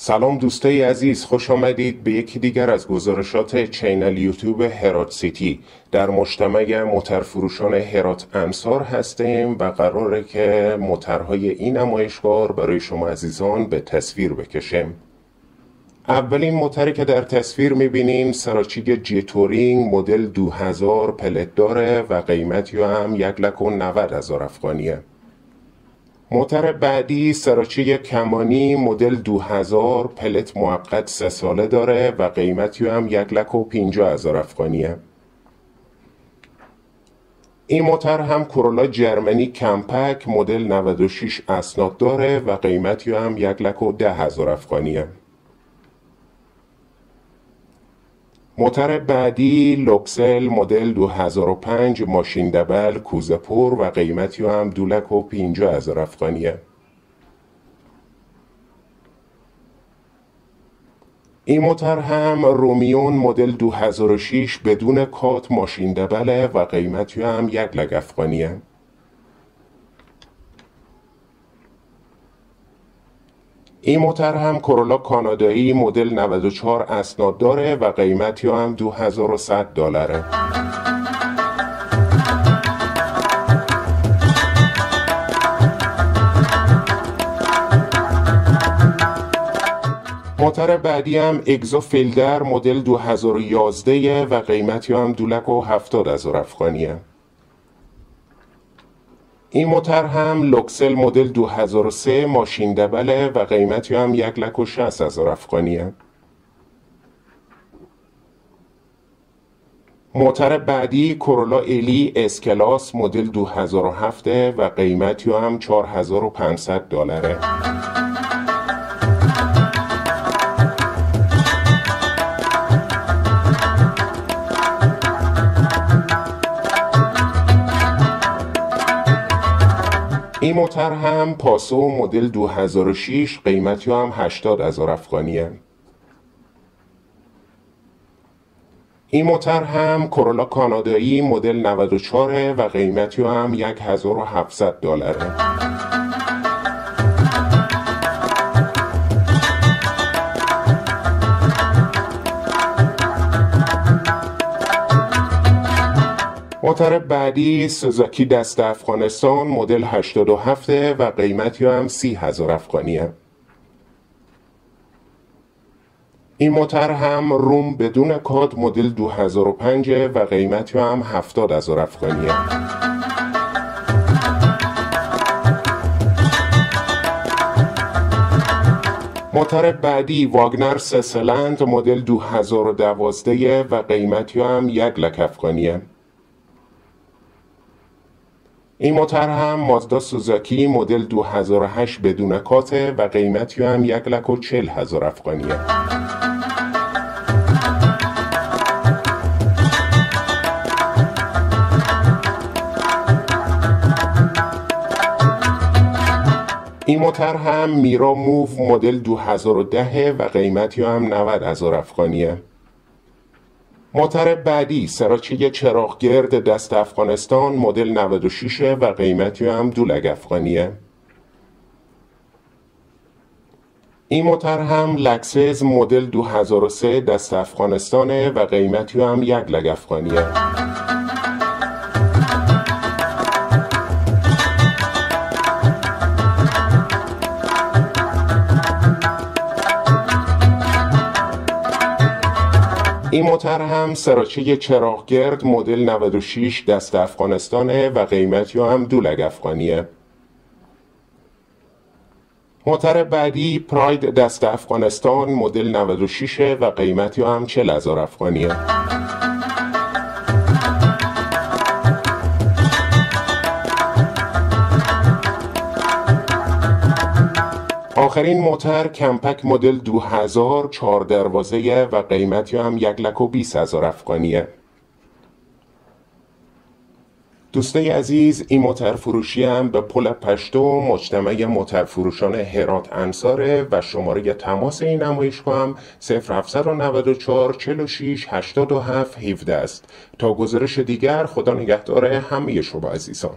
سلام دوستای عزیز، خوش آمدید به یکی دیگر از گزارشات چینل یوتیوب هرات سیتی. در مجتمع موترفروشان هرات انصار هستیم و قراره که موترهای این نمایشگاه برای شما عزیزان به تصویر بکشیم. اولین موتری که در تصویر میبینیم سراچیگ جی تورینگ مدل 2000 پلت داره و قیمتی هم 1,90,000 افغانیه. موتر بعدی سراچیگ کمانی مدل 2000 پلت موقت 3 ساله داره و قیمتی هم 1,50,000 افغانیه. این موتر هم کرولا جرمنی کمپک مدل 96 اسناد داره و قیمتی هم 1,10,000 افغانیه. موتر بعدی لوکسل مدل 2005 ماشین دبل کوزه پر و قیمتی هم 2,50,000 افغانیه. این موتر هم رومیون مدل 2006 بدون کات ماشین دبله و قیمتی هم 1,00,000 افغانیه. این موتر هم کرولا کانادایی مدل 94 اسناد داره و قیمتی هم $2,100. موتر بعدی هم اگزو فیلدر مدل 2011 و قیمتی هم 2,70,000 افغانیه. این موتر هم لوکسل مدل 2003 ماشین دبله و قیمتی هم 1,60,000 افغانیه. موتر بعدی کرولا الی اس کلاس مدل 2007 و قیمتی هم $4,500. این موتر هم پاسو مدل 2006 قیمتی هم 80,000 افغانیه. این موتر هم کرولا کانادایی مدل 94 و قیمتی هم $1,700. موتر بعدی سوزوکی دست افغانستان مدل 87 و قیمتی هم 30,000 افغانیه. این موتر هم روم بدون کاد مدل 2005 و قیمتی هم 70,000 افغانیه. موتر بعدی واگنر 3 سیلندر مدل 2012 و قیمتی هم 1,00,000 افغانیه. این موتر هم مازدا سوزوکی مدل 2008 بدون کاته و قیمتی هم 1,40,000 افغانیه. این موتر هم میرا موو مدل 2010 و قیمتی هم 90,000 افغانیه. موتر بعدی سراچیگ چراغگرد دست افغانستان مدل 96 و قیمتی هم 2,00,000 افغانیه. این موتر هم لکسس مدل 2003 دست افغانستانه و قیمتی هم 1,00,000 افغانیه. این موتر هم سراچیگ چراغگرد مدل 96 دست افغانستانه و قیمتی هم 2,00,000 افغانیه. موتر بعدی پراید دست افغانستان مدل 96 و قیمتی هم 40,000 افغانیه. آخرین موتر کمپک مدل 2000 4 دروازه و قیمتی هم 1,20,000 افغانیه. دوستای عزیز، این موتر فروشی هم به پل پشتو مجتمع موترفروشان هرات انصاره و شماره تماس این نمایشگاه هم 0794 46 87 17 است. تا گزارش دیگر، خدا نگهدار همه شما عزیزان.